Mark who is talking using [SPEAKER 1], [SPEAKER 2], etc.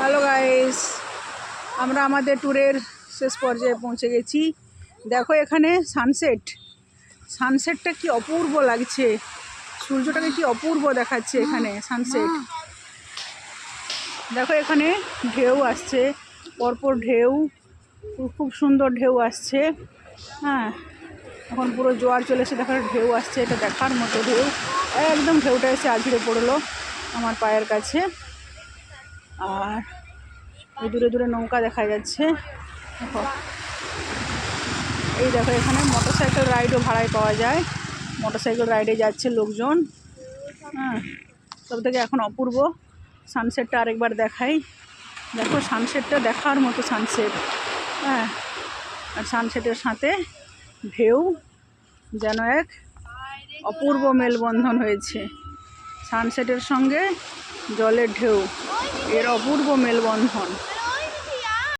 [SPEAKER 1] Hello guys, আমরা আমাদের ট্যুরের শেষ পর্যায়ে পৌঁছে গেছি। দেখো এখানে সানসেটটা কি অপূর্ব লাগছে, সূর্যটাকে কি অপূর্ব দেখাচ্ছে এখানে সানসেট। দেখো এখানে ঢেউ আসছে, পরপর ঢেউ, খুব সুন্দর ঢেউ আসছে। হ্যাঁ, এখন পুরো জোয়ার চলে এসে দেখো ঢেউ আসছে, এটা দেখার মতো ঢেউ। একদম ঢেউটা এসে আছড়ে পড়লো আমার পায়ের কাছে। আর দূরে দূরে নৌকা দেখা যাচ্ছে। দেখো, এই দেখো এখানে মোটরসাইকেল রাইডও ভাড়ায় পাওয়া যায়, মোটরসাইকেল রাইডে যাচ্ছে লোকজন। হ্যাঁ, সব থেকে এখন অপূর্ব সানসেটটা আরেকবার দেখাই। দেখো সানসেটটা দেখার মতো সানসেট। হ্যাঁ, আর সানসেটের সাথে ঢেউ যেন এক অপূর্ব মেলবন্ধন হয়েছে। সানসেটের সঙ্গে জলের ঢেউ, এর অপূর্ব মেলবন্ধন।